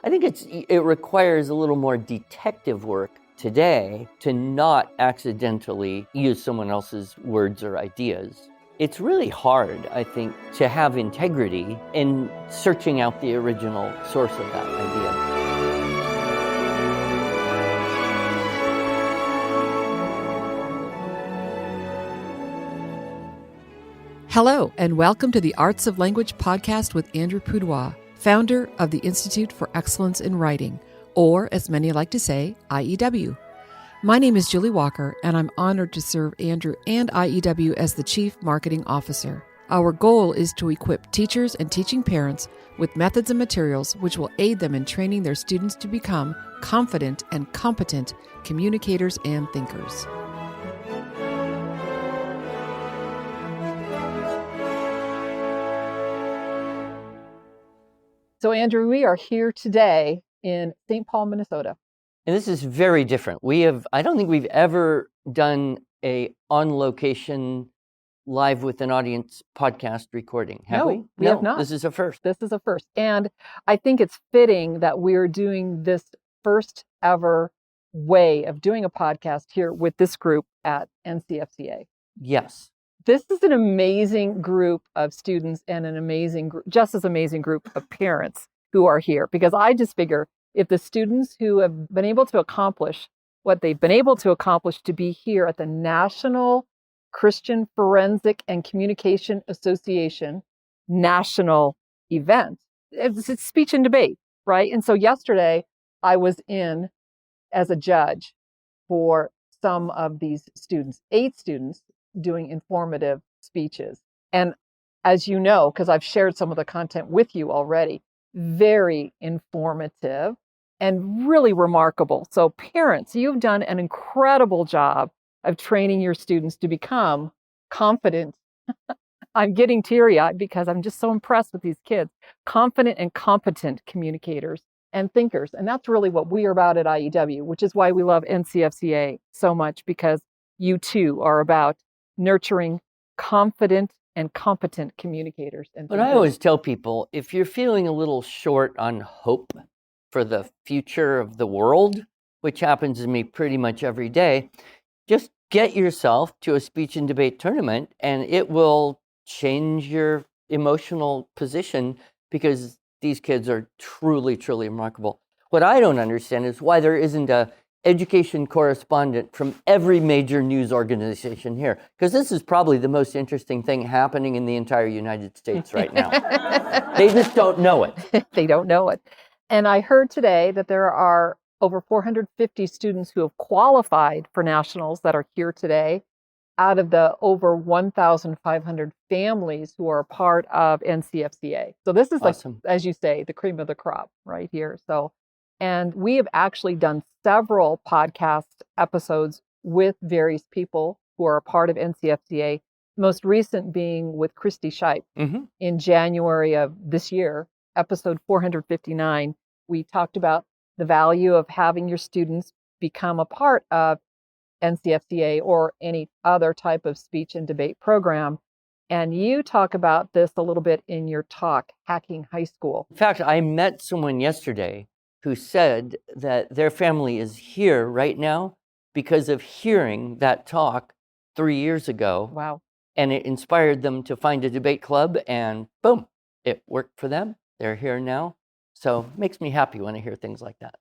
I think it requires a little more detective work today to not accidentally use someone else's words or ideas. It's really hard, I think, to have integrity in searching out the original source of that idea. Hello, and welcome to the Arts of Language podcast with Andrew Pudewa, founder of the Institute for Excellence in Writing, or as many like to say, IEW. My name is Julie Walker, and I'm honored to serve Andrew and IEW as the Chief Marketing Officer. Our goal is to equip teachers and teaching parents with methods and materials which will aid them in training their students to become confident and competent communicators and thinkers. So, Andrew, we are here today in St. Paul, Minnesota. And this is very different. I don't think we've ever done a on-location live with an audience podcast recording, have we? We have not. This is a first. This is a first. And I think it's fitting that we're doing this first ever way of doing a podcast here with this group at NCFCA. Yes. This is an amazing group of students and an amazing, just as amazing group of parents who are here. Because I just figure if the students who have been able to accomplish what they've been able to accomplish to be here at the National Christian Forensic and Communication Association national event, it's speech and debate, right? And so yesterday I was in as a judge for some of these students, 8 students, doing informative speeches. And as you know, because I've shared some of the content with you already, very informative and really remarkable. So parents, you've done an incredible job of training your students to become confident. I'm getting teary-eyed because I'm just so impressed with these kids. Confident and competent communicators and thinkers. And that's really what we are about at IEW, which is why we love NCFCA so much, because you too are about nurturing confident and competent communicators. But I always tell people, if you're feeling a little short on hope for the future of the world, which happens to me pretty much every day, just get yourself to a speech and debate tournament and it will change your emotional position, because these kids are truly, truly remarkable. What I don't understand is why there isn't a education correspondent from every major news organization here, because this is probably the most interesting thing happening in the entire United States right now. They just don't know it. They don't know it. And I heard today that there are over 450 students who have qualified for nationals that are here today out of the over 1,500 families who are a part of NCFCA. So this is awesome. Like, as you say, the cream of the crop right here. And we have actually done several podcast episodes with various people who are a part of NCFCA, most recent being with Christy Shipe in January of this year, episode 459. We talked about the value of having your students become a part of NCFCA or any other type of speech and debate program. And you talk about this a little bit in your talk, Hacking High School. In fact, I met someone yesterday who said that their family is here right now because of hearing that talk 3 years ago. Wow. And it inspired them to find a debate club, and boom, it worked for them. They're here now. So it makes me happy when I hear things like that.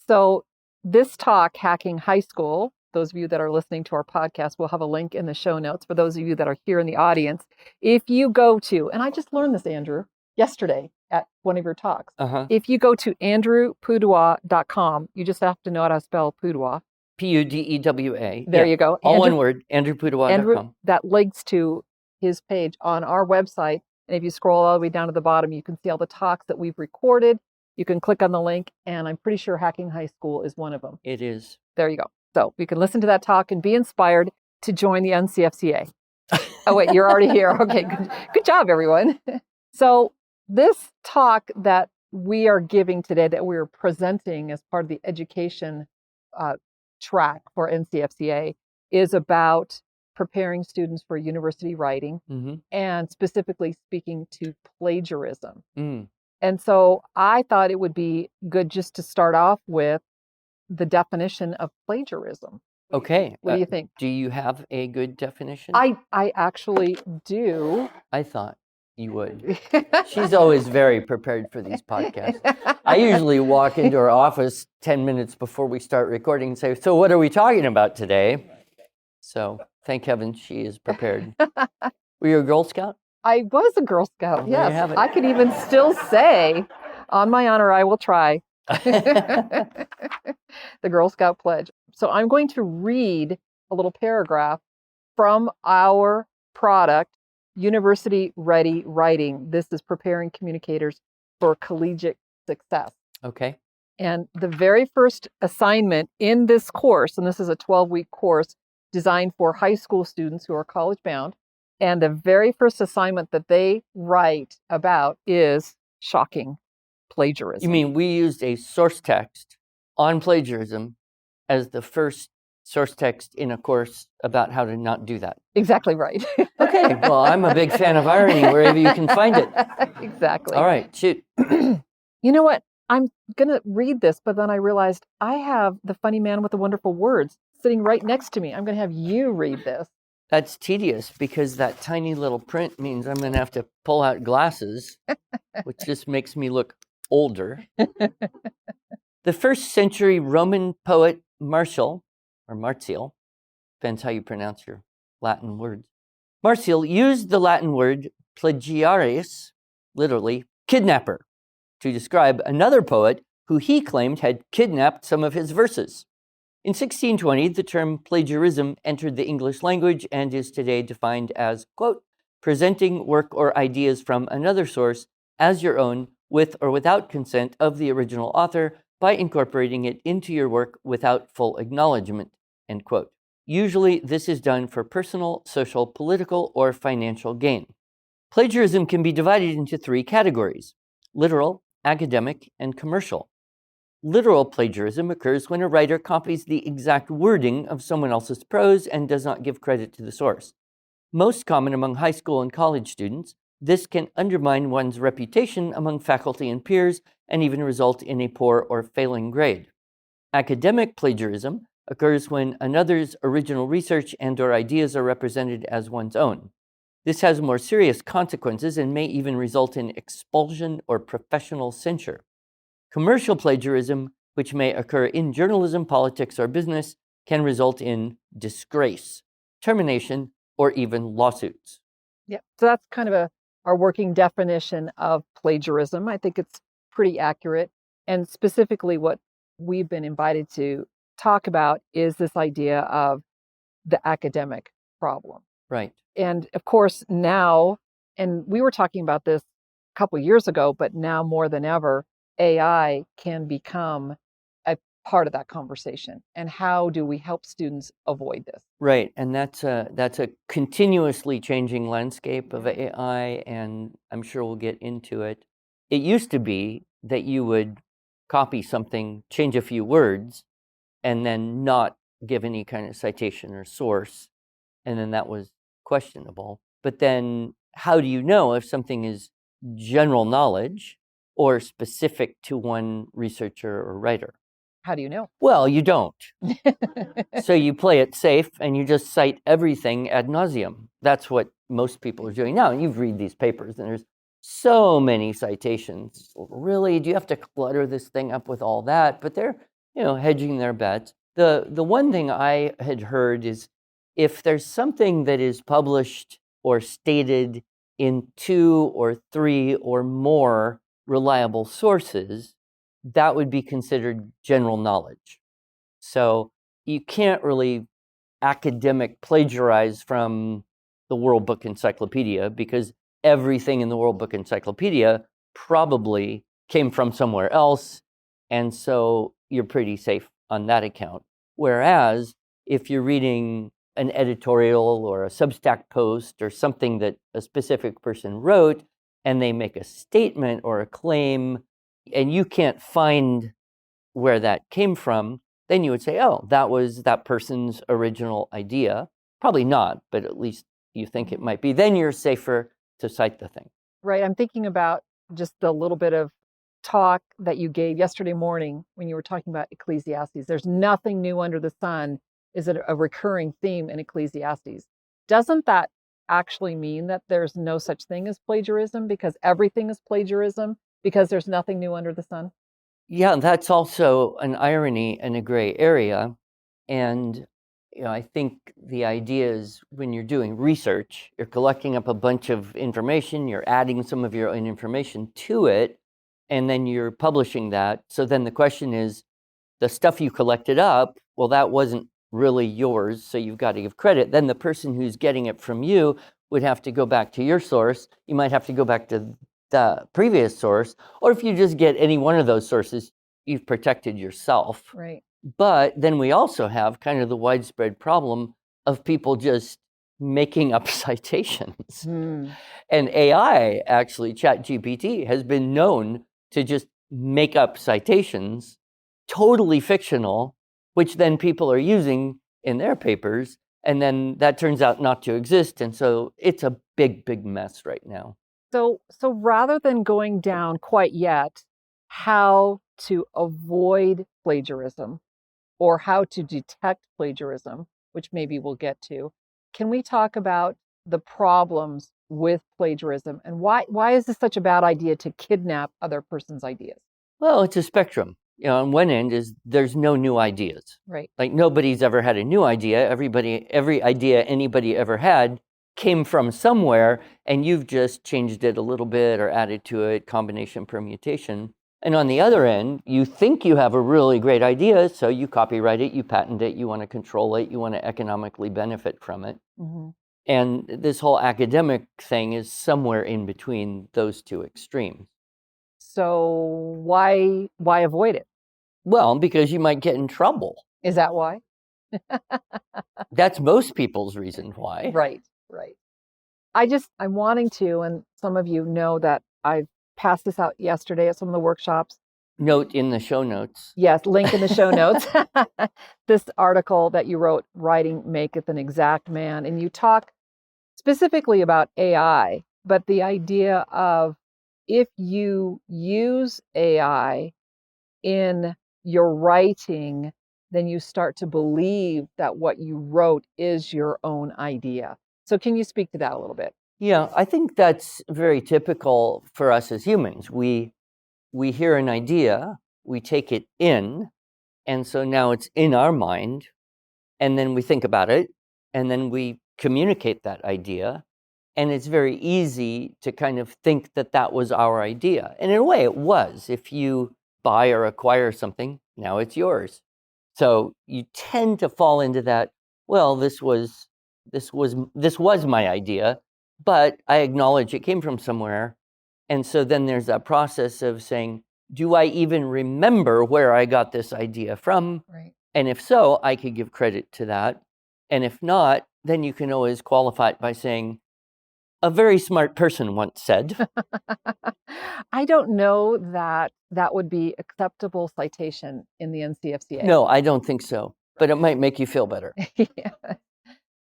So this talk, Hacking High School, those of you that are listening to our podcast, we'll have a link in the show notes. For those of you that are here in the audience, if you go to, and I just learned this, Andrew, yesterday at one of your talks. If you go to andrewpudewa.com, you just have to know how to spell Pudewa. Pudewa. There you go. All one word, andrewpudewa.com. That links to his page on our website. And if you scroll all the way down to the bottom, you can see all the talks that we've recorded. You can click on the link, and I'm pretty sure Hacking High School is one of them. It is. There you go. So you can listen to that talk and be inspired to join the NCFCA. Oh, wait, you're already here. Okay, good job, everyone. So this talk that we are giving today, that we're presenting as part of the education track for NCFCA, is about preparing students for university writing and specifically speaking to plagiarism. And so I thought it would be good just to start off with the definition of plagiarism. Okay. What do you think? Do you have a good definition? I actually do. I thought you would. She's always very prepared for these podcasts. I usually walk into her office 10 minutes before we start recording and say, so what are we talking about today? So thank heaven she is prepared. Were you a Girl Scout? I was a Girl Scout, There you yes. have it. I can even still say, on my honor, I will try. The Girl Scout pledge. So I'm going to read a little paragraph from our product, University Ready Writing. This is preparing communicators for collegiate success. Okay. And the very first assignment in this course, and this is a 12-week course designed for high school students who are college bound, and the very first assignment that they write about is shocking plagiarism. You mean we used a source text on plagiarism as the first source text in a course about how to not do that? Exactly right. Okay, well, I'm a big fan of irony wherever you can find it. Exactly. All right, shoot. You know what? I'm going to read this, but then I realized I have the funny man with the wonderful words sitting right next to me. I'm going to have you read this. That's tedious because that tiny little print means I'm going to have to pull out glasses, which just makes me look older. The first century Roman poet Martial, or Martial, depends how you pronounce your Latin words. Martial used the Latin word plagiaris, literally kidnapper, to describe another poet who he claimed had kidnapped some of his verses. In 1620, the term plagiarism entered the English language and is today defined as, quote, presenting work or ideas from another source as your own with or without consent of the original author by incorporating it into your work without full acknowledgement, end quote. Usually, this is done for personal, social, political, or financial gain. Plagiarism can be divided into three categories: literal, academic, and commercial. Literal plagiarism occurs when a writer copies the exact wording of someone else's prose and does not give credit to the source. Most common among high school and college students, this can undermine one's reputation among faculty and peers and even result in a poor or failing grade. Academic plagiarism occurs when another's original research and/or ideas are represented as one's own. This has more serious consequences and may even result in expulsion or professional censure. Commercial plagiarism, which may occur in journalism, politics, or business, can result in disgrace, termination, or even lawsuits. Yeah, so that's kind of our working definition of plagiarism. I think it's pretty accurate. And specifically what we've been invited to talk about is this idea of the academic problem. Right. And of course now, and we were talking about this a couple of years ago, but now more than ever, AI can become a part of that conversation. And how do we help students avoid this? Right, and that's a continuously changing landscape of AI, and I'm sure we'll get into it. It used to be that you would copy something, change a few words, and then not give any kind of citation or source, and then that was questionable. But then how do you know if something is general knowledge or specific to one researcher or writer? How do you know? Well, you don't. So you play it safe and you just cite everything ad nauseum. That's what most people are doing now. And you've read these papers and there's so many citations. Really, do you have to clutter this thing up with all that? But they're, hedging their bets. The one thing I had heard is if there's something that is published or stated in 2 or 3 or more reliable sources, that would be considered general knowledge. So you can't really academic plagiarize from the World Book Encyclopedia because everything in the World Book Encyclopedia probably came from somewhere else, and so you're pretty safe on that account. Whereas if you're reading an editorial or a Substack post or something that a specific person wrote, and they make a statement or a claim, and you can't find where that came from, then you would say, oh, that was that person's original idea. Probably not, but at least you think it might be. Then you're safer to cite the thing. Right. I'm thinking about just the little bit of talk that you gave yesterday morning when you were talking about Ecclesiastes. There's nothing new under the sun is a recurring theme in Ecclesiastes. Doesn't that actually mean that there's no such thing as plagiarism because everything is plagiarism because there's nothing new under the sun? Yeah, that's also an irony and a gray area. And I think the idea is when you're doing research, you're collecting up a bunch of information, you're adding some of your own information to it, and then you're publishing that. So then the question is, the stuff you collected up, well, that wasn't really yours, so you've got to give credit. Then the person who's getting it from you would have to go back to your source. You might have to go back to the previous source, or if you just get any one of those sources, you've protected yourself. Right. But then we also have kind of the widespread problem of people just making up citations. And AI, actually, ChatGPT, has been known to just make up citations, totally fictional, which then people are using in their papers. And then that turns out not to exist. And so it's a big, big mess right now. So rather than going down quite yet how to avoid plagiarism or how to detect plagiarism, which maybe we'll get to, can we talk about the problems with plagiarism and why is this such a bad idea to kidnap other person's ideas? Well, it's a spectrum. On one end is there's no new ideas. Right. Like nobody's ever had a new idea. Every idea anybody ever had came from somewhere, and you've just changed it a little bit or added to it, combination, permutation. And on the other end, you think you have a really great idea, so you copyright it, you patent it, you want to control it, you want to economically benefit from it. And this whole academic thing is somewhere in between those two extremes. So why avoid it? Well, because you might get in trouble. Is that why? That's most people's reason why. Right. I'm wanting to, and some of you know that I've passed this out yesterday at some of the workshops. Note in the show notes. Yes, link in the show notes. This article that you wrote, Writing Maketh an Exact Man, and you talk specifically about AI, but the idea of if you use AI in your writing, then you start to believe that what you wrote is your own idea. So can you speak to that a little bit? Yeah, I think that's very typical for us as humans. We hear an idea, we take it in, and so now it's in our mind, and then we think about it, and then we communicate that idea, and it's very easy to kind of think that that was our idea. And in a way, it was. If you buy or acquire something, now it's yours. So you tend to fall into that, well, this was my idea, but I acknowledge it came from somewhere. And so then there's that process of saying, do I even remember where I got this idea from? Right. And if so, I could give credit to that. And if not, then you can always qualify it by saying, a very smart person once said. I don't know that that would be acceptable citation in the NCFCA. No, I don't think so, but it might make you feel better. Yeah.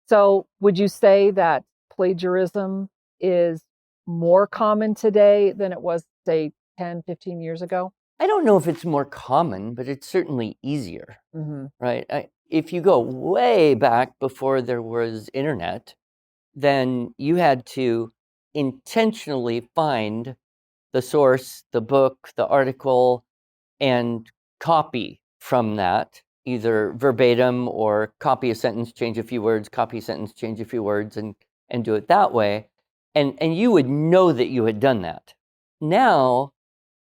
So would you say that plagiarism is more common today than it was, say, 10, 15 years ago? I don't know if it's more common, but it's certainly easier, right? If you go way back before there was internet, then you had to intentionally find the source, the book, the article, and copy from that, either verbatim or copy a sentence, change a few words, copy a sentence, change a few words, and do it that way. And you would know that you had done that. Now,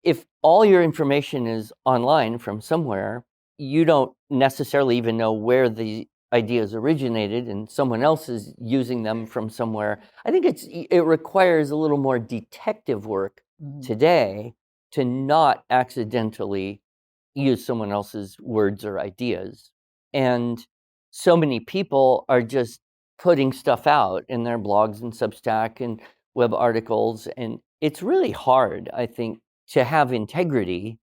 if all your information is online from somewhere, you don't necessarily even know where the ideas originated, and someone else is using them from somewhere. I think it requires a little more detective work today to not accidentally use someone else's words or ideas. And so many people are just putting stuff out in their blogs and Substack and web articles, and it's really hard, I think, to have integrity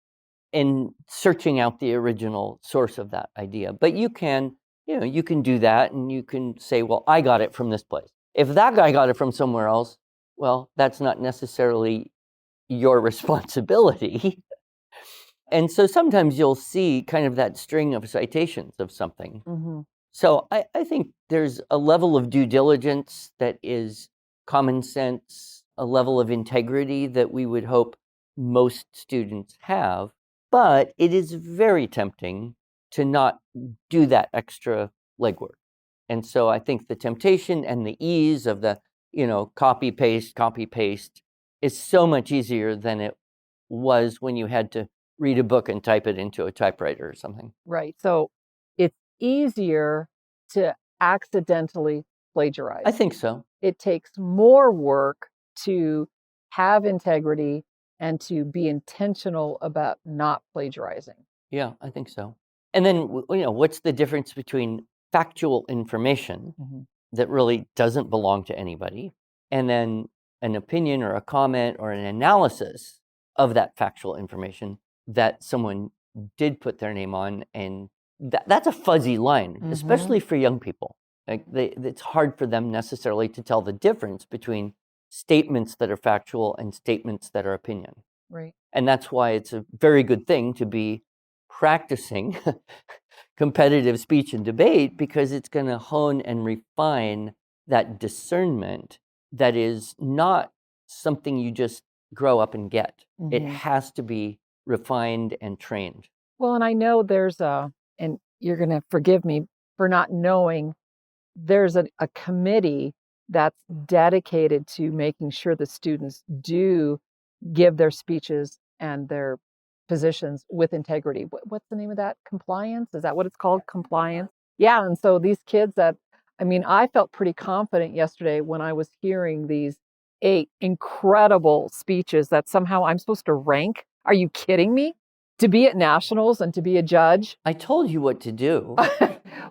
in searching out the original source of that idea. But you can do that, and you can say, well, I got it from this place. If that guy got it from somewhere else, well, that's not necessarily your responsibility. And so sometimes you'll see kind of that string of citations of something. Mm-hmm. So I think there's a level of due diligence that is common sense, a level of integrity that we would hope most students have. But it is very tempting to not do that extra legwork. And so I think the temptation and the ease of the, copy, paste is so much easier than it was when you had to read a book and type it into a typewriter or something. Right. So it's easier to accidentally plagiarize. I think so. It takes more work to have integrity and to be intentional about not plagiarizing. Yeah, I think so. And then, what's the difference between factual information that really doesn't belong to anybody, and then an opinion or a comment or an analysis of that factual information that someone did put their name on? And that's a fuzzy line, especially for young people. Like it's hard for them necessarily to tell the difference between statements that are factual and statements that are opinion. Right. And that's why it's a very good thing to be practicing competitive speech and debate, because it's going to hone and refine that discernment that is not something you just grow up and get. It has to be refined and trained. Well, and I know there's and you're going to forgive me for not knowing, there's a committee that's dedicated to making sure the students do give their speeches and their positions with integrity. What's the name of that? Compliance? Is that what it's called? Compliance? Yeah. And so these kids I felt pretty confident yesterday when I was hearing these 8 incredible speeches that somehow I'm supposed to rank. Are you kidding me? To be at nationals and to be a judge? I told you what to do.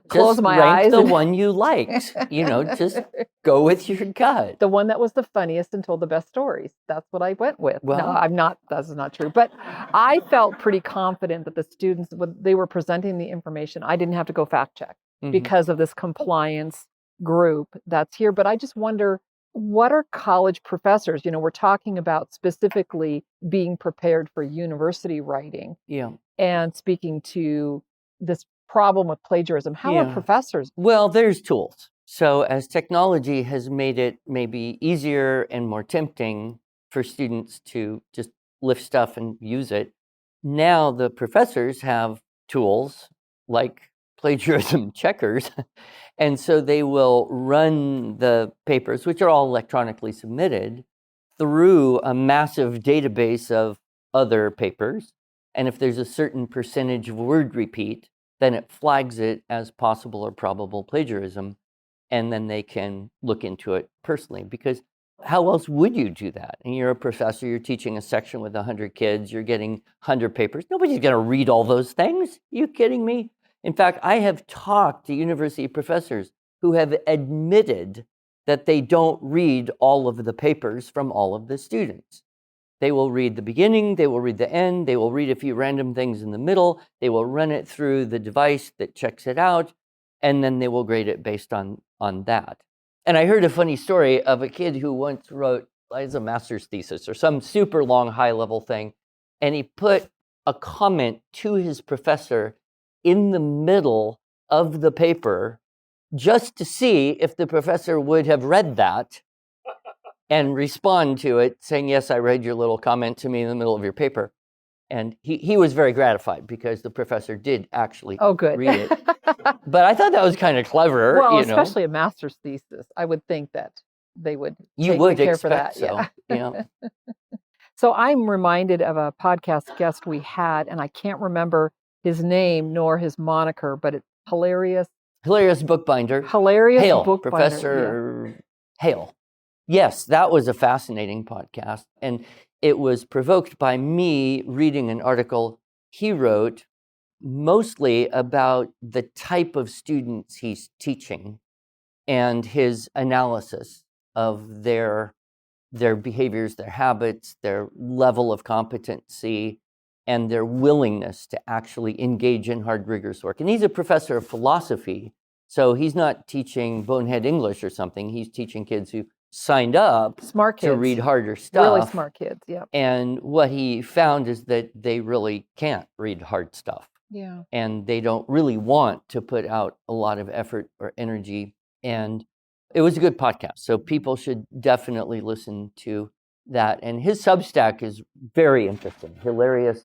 Close my eyes. The one you liked. Just go with your gut. The one that was the funniest and told the best stories. That's what I went with. Well, no, that's not true. But I felt pretty confident that the students, when they were presenting the information, I didn't have to go fact check because of this compliance group that's here. But I just wonder, what are college professors? We're talking about specifically being prepared for university writing. Yeah. And speaking to this problem with plagiarism. How are professors? Well, there's tools. So as technology has made it maybe easier and more tempting for students to just lift stuff and use it, now the professors have tools like plagiarism checkers. And so they will run the papers, which are all electronically submitted, through a massive database of other papers. And if there's a certain percentage of word repeat, then it flags it as possible or probable plagiarism. And then they can look into it personally, because how else would you do that? And you're a professor, you're teaching a section with 100 kids, you're getting 100 papers. Nobody's going to read all those things. Are you kidding me? In fact, I have talked to university professors who have admitted that they don't read all of the papers from all of the students. They will read the beginning, they will read the end, they will read a few random things in the middle, they will run it through the device that checks it out, and then they will grade it based on that. And I heard a funny story of a kid who once wrote a master's thesis or some super long high-level thing, and he put a comment to his professor in the middle of the paper just to see if the professor would have read that and respond to it, saying, yes, I read your little comment to me in the middle of your paper. And he was very gratified because the professor did actually read it. But I thought that was kind of clever. Well, especially a master's thesis. I would think that they would take good care for that. So, So I'm reminded of a podcast guest we had, and I can't remember his name nor his moniker, but it's hilarious. Hilarious bookbinder. Hilarious Hale, bookbinder. Professor Hale. Yes, that was a fascinating podcast. And it was provoked by me reading an article he wrote mostly about the type of students he's teaching and his analysis of their behaviors, their habits, their level of competency, and their willingness to actually engage in hard, rigorous work. And he's a professor of philosophy, so he's not teaching bonehead English or something. He's teaching kids who signed up Smart kids. to read harder stuff. Really smart kids, yeah. And what he found is that they really can't read hard stuff. Yeah. And they don't really want to put out a lot of effort or energy. And it was a good podcast. So people should definitely listen to that. And his Substack is very interesting, hilarious,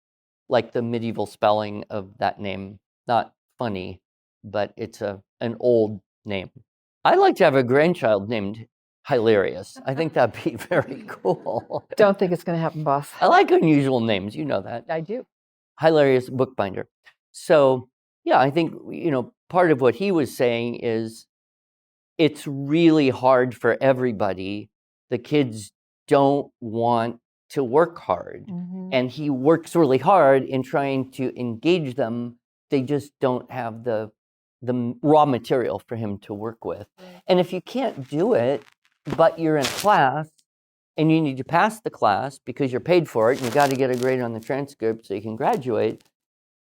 like the medieval spelling of that name. Not funny, but it's an old name. I'd like to have a grandchild named Hilarious. I think that'd be very cool. Don't think it's going to happen, boss. I like unusual names. You know that. I do. Hilarious bookbinder. So, yeah, I think, part of what he was saying is it's really hard for everybody. The kids don't want to work hard. Mm-hmm. And he works really hard in trying to engage them. They just don't have the raw material for him to work with. And if you can't do it, but you're in class and you need to pass the class because you're paid for it and you got to get a grade on the transcript so you can graduate,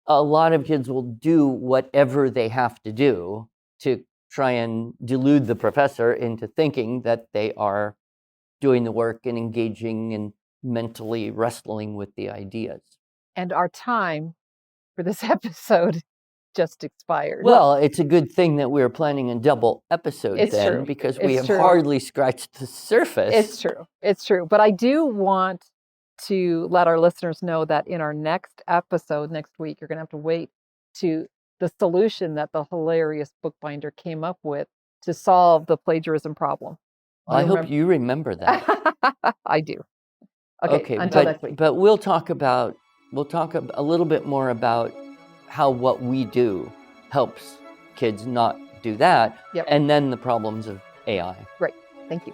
a lot of kids will do whatever they have to do to try and delude the professor into thinking that they are doing the work and engaging and mentally wrestling with the ideas. And our time for this episode just expired. Well, it's a good thing that we're planning a double episode then, because we have hardly scratched the surface. It's true. But I do want to let our listeners know that in our next episode next week, you're going to have to wait to the solution that the hilarious bookbinder came up with to solve the plagiarism problem. I hope you remember that. I do. Okay, until next week. But we'll talk a little bit more about how what we do helps kids not do that, and then the problems of AI. Right. Thank you.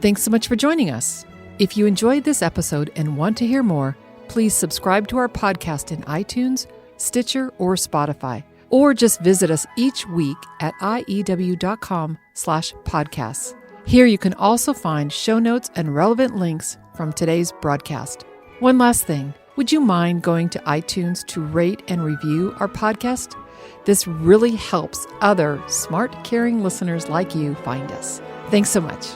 Thanks so much for joining us. If you enjoyed this episode and want to hear more, please subscribe to our podcast in iTunes, Stitcher, or Spotify, or just visit us each week at iew.com/podcasts. Here you can also find show notes and relevant links from today's broadcast. One last thing, would you mind going to iTunes to rate and review our podcast? This really helps other smart, caring listeners like you find us. Thanks so much.